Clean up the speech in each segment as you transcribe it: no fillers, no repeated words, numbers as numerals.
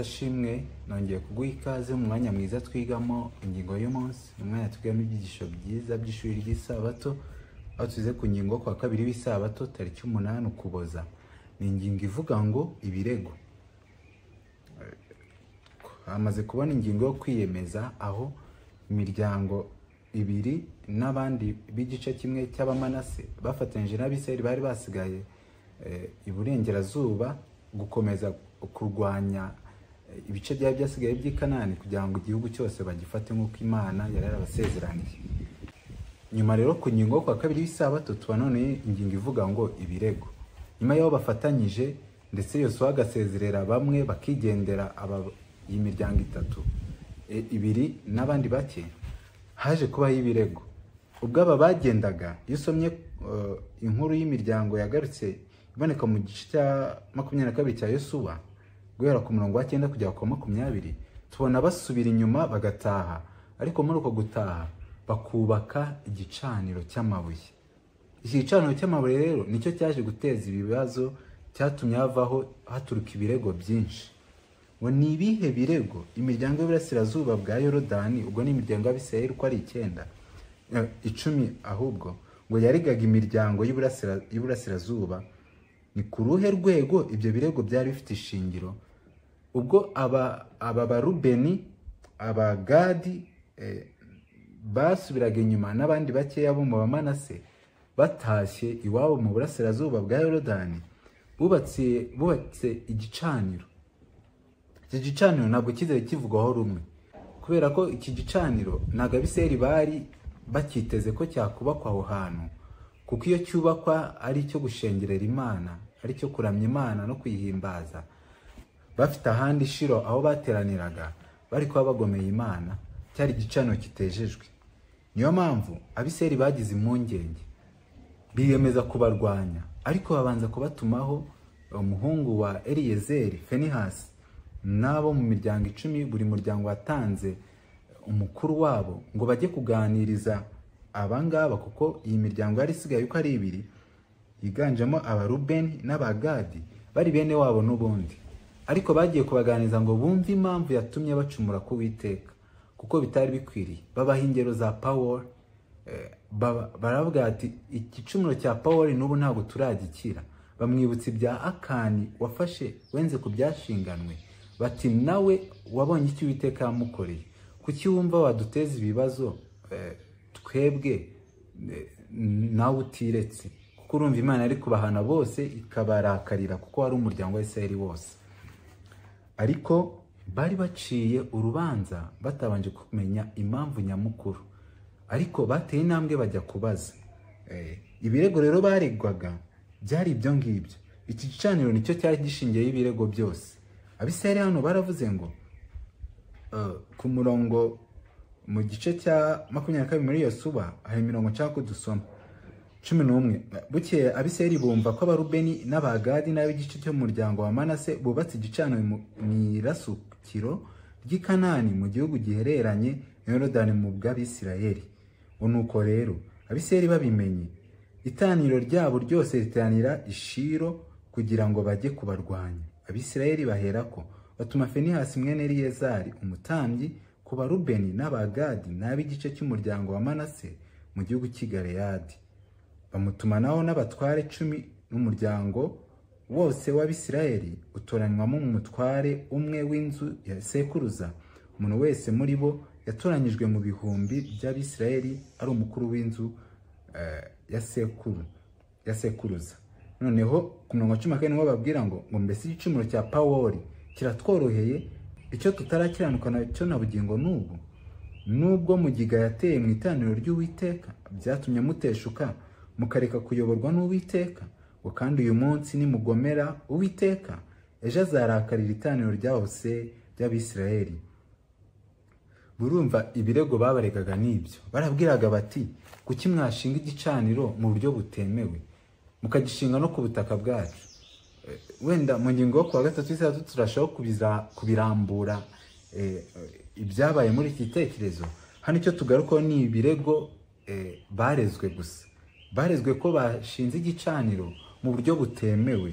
ashimwe nongeye kuguha ikaze mu mwanya mwiza twigamo ingingo y'umunsi. Umwanya twigamo ibyigisho byiza by'ishuri ry'isabato, aho tuze ku ngingo kwa kabiri w'isabato tariki 8 Ukuboza. Ni ingingo ivuga ngo ibirego. Hamaze kubona ingingo yo kwiyemeza, aho imiryango ibiri n'abandi b'igice kimwe cy'abamanase bafatanyije n'Abisirayeli bari basigaye iburengerazuba gukomeza kurwanya ibice byari byasigaye by'i Kanani kugira ngo igihugu cyose bagifate nk'uko Imana yari yarabasezeraniye. Nyuma rero ku ngingo kwa kabiri w'isabato tuba none ingingo ivuga ngo ibirego. Nyuma y'aho bafatanyije ndetse Yosuwa agasezerera bamwe bakigendera iyi miryango itatu ibiri n'abandi bake, haje kubaho ibirego. Ubwo aba bagendaga, iyo usomye inkuru y'imiryango yagarutse iboneka mu gice cya 22 cya Yosuwa guhera ku murongo wa 9 kugera ku 20, tubona basubira inyuma bagataha, ariko muri uko gutaha bakubaka igicaniro cy'amabuye. Iki gicaniro cy'amabuye rero nicyo cyaje guteza ibibazo, cyatumye haturuka ibirego byinshi. Ngo ni ibihe birego? Imiryango y'Iburasirazuba bwa Yorodani, ubwo ni imiryango y'Abisirayeli uko ari 10 ahubwo, ngo yaregaga imiryango y'Iburasirazuba. Ni ku ruhe rwego ibyo birego byari bifite ishingiro? Ubwo aba Barubeni, Abagadi basubiraga inyuma n'abandi bakeya bo mu Bamanase batashye iwabo mu Burasirazuba bwa Yorodani, bubatse igicaniro. Iki gicaniro ntabwo kizere kivugwaho rumwe, kubera ko iki gicaniro ntabwo Abisirayeli bari bakiteze ko cyakubakwa aho hantu, kuko iyo cyubakwa ari icyo gushengerera Imana, ari cyo kuramya Imana no kwihimbaza, bafite ahandi Shilo aho bateraniraga bari kuba bagomeye Imana, cyari igicaniro kitejejwe. Niyo mpamvu Abisirayeli bagize impungenge, biyemeza kubarwanya, ariko babanza kubatumaho umuhungu wa Eliyezeri, Finehasi, nabo mu miryango 10, buri muryango watanze umukuru wabo ngo bajye kuganiriza abangaba, kuko iyi miryango yari isigaye uko ari 2 yiganjemo Abarubeni n'Abagadi bari bene wabo n'ubundi, ariko bagiye kubaganiza ngo bumve impamvu yatumye bacumura ku Uwiteka, kuko bitari bikwiriye. Babaha ingero za Pawulo, baravuga ati igicumuro cya Pawulo n'ubu ntabwo turagikira. Bamwibutsa ibya Akani wafashe wenze ku byashinganwe, bati nawe wabonye icyo Uwiteka yamukoreye, kuki wumva waduteza ibibazo twebwe nawe utiretse? Kuko urumva Imana ari kubahana bose ikabarakarira, kuko wari umuryango wa Isirayeli wose. Ariko bari baciye urubanza batabanje kumenya impamvu nyamukuru, ariko bateye intambwe bajya kubaza. Ibirego rero baregwaga byari ibyo ngibyo. Iki gicaniro nicyo cyari gishingiye y'ibirego byose. Abisirayeli hano baravuze ngo ku murongo mu gice cya 22 muri Yosuwa hari mirongo nshaka dusoma 11. Bukeye Abisirayeli bumva ko Abarubeni n'Abagadi n'ab'igice cyo mu muryango wa Manase bubatse igicaniro mu irasukiro ry'i Kanani mu gihugu gihereranye Yorodani mu bw'Abisirayeli. Nuko rero Abisirayeli babimenye, itaniro ryabo ryose riteranira i Shilo kugira ngo bajye kubarwanya. Abisirayeli baherako batuma Finehasi mwene Eliyezari umutambyi ku Barubeni n'Abagadi n'ab'igice cy'umuryango wa Manase mu gihugu cy'i Galeyadi. Bamutumanaho n'abatware 10 n'umuryango wose w'Abisirayeli utoranywamo mu mutware umwe w'inzu ya sekuruza. Umuntu wese muri bo yatoranyijwe mu bihumbi by'Abisirayeli ari umukuru w'inzu ya sekuruza. Noneho ku murongo 14 niho babwira ngo mbese igicumuro cya Pawulo kiratworoheye, icyo tutarakiranuka nacyo na bugingo n'ubu. Nubwo mugiga yateye mu itaniro ry'Uwiteka byatumye muteshuka mukareka kuyoborwa n'Uwiteka, ngo kandi uyu munsi nimugomera Uwiteka, ejo azarakarira itaniro ryose by'Abisirayeli. Burumva ibirego babaregaga n'ibyo. Barabwiraga bati kuki mwashinga igicaniro mu buryo butemewe, mukagishinga no ku butaka bwacu? Wenda mu ngingo yo kuwa 3 turashaho kubirambura ibyabaye muri iki gitekerezo. Hano icyo tugarukaho ni ibirego barezwe gusa. Barezwe ko bashinze igicaniro mu buryo butemewe,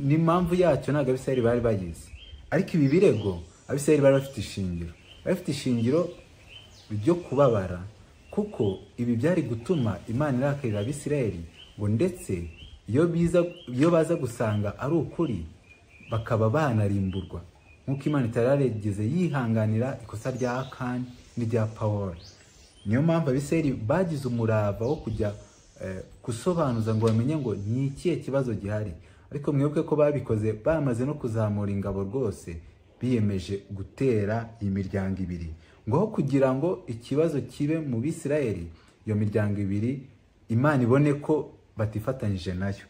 n'impamvu yacyo ntabwo Abisirayeli bari bayizi. ariko ibi birego abisirayeli bari bafite ishingiro ryo kubabara, kuko ibi byari gutuma Imana irakarira abisirayeli ngo ndetse iyo baza gusanga ari ukuri bakaba banarimburwa, nk'uko Imana itararigeze yihanganira ikosa rya Akani n'irya Pawulo. Niyo mpamvu abisirayeli bagize umurava wo kujya gusobanuza ngo bamenye ngo ni ikihe kibazo gihari. Ariko mwibuke ko babikoze bamaze no kuzamura ingabo rwose, biyemeje gutera iyi miryango ibiri, ngo aho kugira ngo ikibazo kibe mu Bisirayeli, iyo miryango ibiri Imana ibone ko batifatanyije nayo.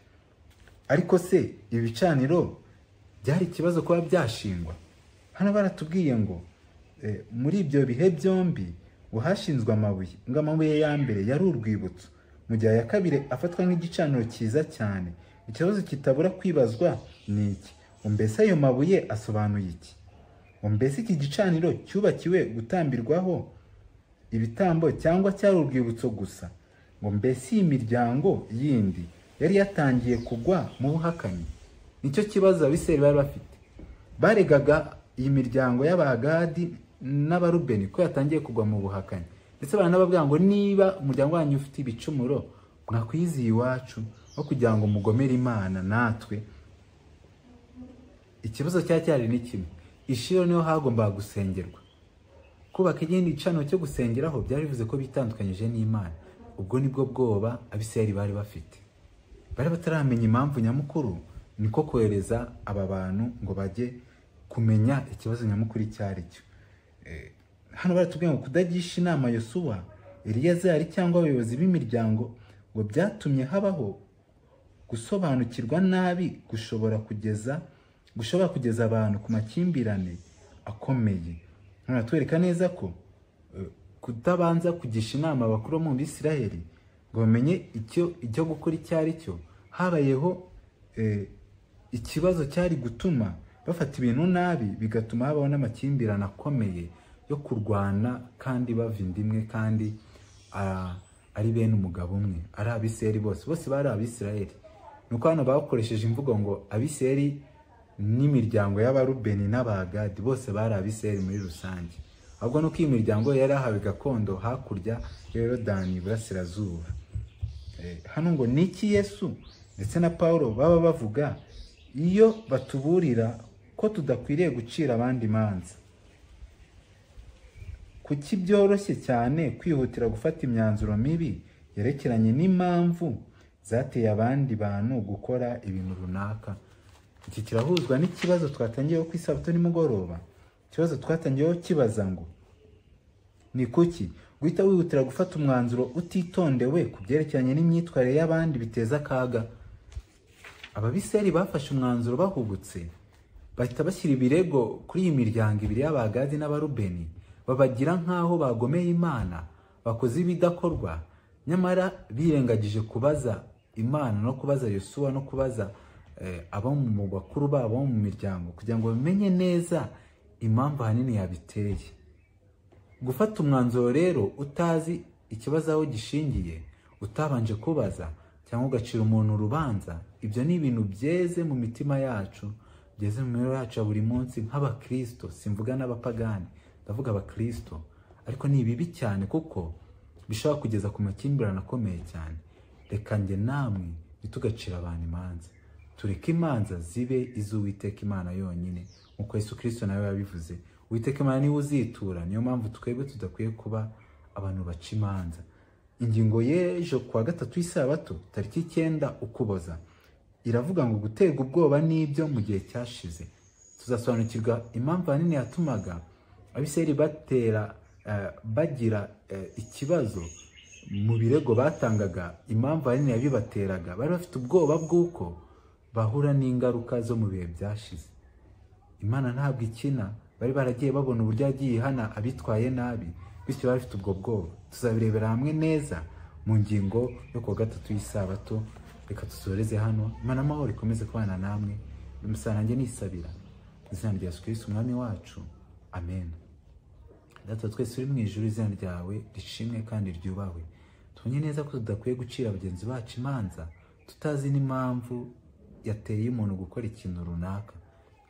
Ariko se ibicaniro byari ikibazo kuba byashingwa? Hano baratubwiye ngo muri ibyo bihe byombi hashinzwe amabuye, ngo amabuye ya mbere yari urwibutso, mu gihe aya kabiri afatwa nk'igicaniro cyiza cyane. Ikibazo kitabura kwibazwa ni iki? Mbese ayo mabuye asobanuye iki? Mbese iki gicaniro cyubakiwe gutambirwaho ibitambo cyangwa cyari urwibutso gusa? Mbese iyi miryango yindi yari yatangiye kugwa mu buhakanyi? Nicyo kibazo abisirayeli bari bafite. Baregaga iyi miryango y'Abagadi n'Abarubeni ko yatangiye kugwa mu buhakanyi, ndetse baranababwira ngo niba umuryango wanyu ufite ibicumuro mwakwiziye iwacu no kugira ngo mugomere Imana natwe. Ikibazo cyari ni kimwe: i Shilo niho hagombaga gusengerwa. Kubaka igindi gicaniro cyo gusengeraho byari bivuze ko bitandukanyije n'Imana. Ubwo nibwo bwoba abisirayeli bari bafite. Bari bataramenya impamvu nyamukuru, niko kohereza aba bantu ngo bajye kumenya ikibazo nyamukuru cyari cyo. Hano baratubwiye ngo kudagisha inama Yosuwa, Eliyazari cyangwa abayobozi b'imiryango ngo byatumye habaho gusobanukirwa nabi gushobora kugeza abantu ku makimbirane akomeye. Hano twereka neza ko kutabanza kugisha inama abakuru mu Bisirayeli ngo bamenye icyo gukora icyo ari cyo, habayeho ikibazo cyari gutuma bafata ibintu nabi, bigatuma habaho n'amakimbirane akomeye yo kurwana kandi bava inda imwe, kandi ari bene umugabo umwe, ari abisirayeli bose bari abisirayeli. Nuko hano bakoresheje imvugo ngo abisirayeli n'imiryango y'Abarubeni n'Abagadi bose bari abisirayeli muri rusange. Ahubwo nuko iyi miryango yari ahawe gakondo hakurya ya Yorodani iburasirazuba. Hano ngo niki Yesu ndetse na Pawulo baba bavuga iyo batuburira ko tudakwiriye gucira abandi imanza? Kuki byoroshye cyane kwihutira gufata imyanzuro mibi yerekeranye n'impamvu zateye abandi bantu gukora ibintu runaka? Iki kirahuzwa n'ikibazo twatangiyeho ku Isabato nimugoroba. Ikibazo twatangiyeho kibaza ngo ni kuki guhita wihutira gufata umwanzuro utitondewe ku byerekeranye n'imyitwarire y'abandi biteza akaga? Ababisirayeli bafashe umwanzuro bahubutse, bahita bashyira ibirego kuri iyi miryango ibiri y'Abagadi n'Abarubeni, babagira nk'aho bagomeye Imana, bakoze ibidakorwa, nyamara birengagije kubaza Imana no kubaza Yosuwa no kubaza abo mu bakuru babo mu miryango, kugira ngo bamenye neza impamvu ahanini yabiteye. Gufata umwanzuro rero utazi ikibazo aho gishingiye, utabanje kubaza cyangwa ugacira umuntu urubanza, ibyo ni ibintu byeze mu mitima yacu, byeze mu mibereho yacu ya buri munsi nk'Abakristo. Simvuga n'abapagani, ndavuga Abakristo. Ariko ni bibi cyane kuko bishobora kugeza ku makimbirane akomeye cyane. Reka njye namwe ntitugacira abantu imanza, tureke imanza zibe iz'Uwiteka Imana yonyine, nk'uko Yesu Kristo nawe yabivuze. Uwiteka Imana niwe uzitura, niyo mpamvu twebwe tudakwiye kuba abantu baca imanza. Ingingo y'ejo kuwa gatatu y'Isabato tariki 9 Ukuboza iravuga ngo guterwa ubwoba n'ibyo mu gihe cyashize. Tuzasobanukirwa impamvu ahanini yatumaga abisirayeli bagira ikibazo mu birego batangaga. Impamvu ahanini yabibateraga, bari bafite ubwoba bw'uko bahura n'ingaruka zo mu bihe byashize. Imana ntabwo ikina, bari baragiye babona uburyo yagiye ihana abitwaye nabi, bityo bari bafite ubwo bwoba. Tuzabirebera hamwe neza mu ngingo yo kuwa gatatu y'Isabato. Reka tusoreze hano. Imana amahoro ikomeze kubana namwe. Umusanange nisabira izina rya Yesu Kristo umwami wacu, amen. Data twese uri mu ijuru, izina ryawe rishimwe kandi ryubahwe. Tumenye neza ko tudakwiye gucira bagenzi bacu imanza tutazi n'impamvu yateye umuntu gukora ikintu runaka.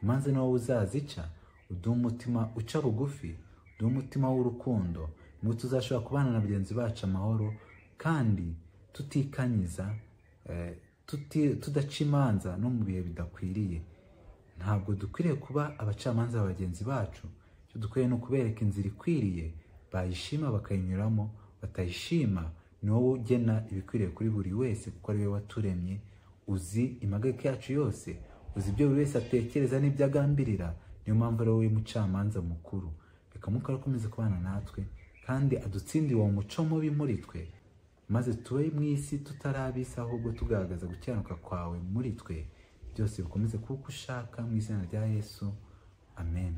imanza ni wowe uzazica. Uduhe umutima uca bugufi, uduhe umutima w'urukundo, ngo tuzashobora kubana na bagenzi bacu amahoro kandi tutikanyiza, tudaca imanza no mu bihe bidakwiriye. Ntabwo dukwiriye kuba abacamanza ba bagenzi bacu. Icyo dukwiriye ni ukubereka inzira ikwiriye, bayishima bakayinyuramo, batayishima ni wowe ugena ibikwiriye kuri buri wese, kuko ari wowe waturemye, uzi impagarike yacu yose, uzi ibyo buri wese atekereza n'ibyo agambirira. Niyo mpamvu ari wowe mucamanza mukuru. Reka Mwuka akomeze kubana natwe kandi adutsindire uwo muco mubi muri twe, maze tube mu isi tutarabisa, ahubwo tugaragaza gukiranuka kwawe muri twe. Byose bikomeze kuko ushaka, mu izina rya Yesu, amen.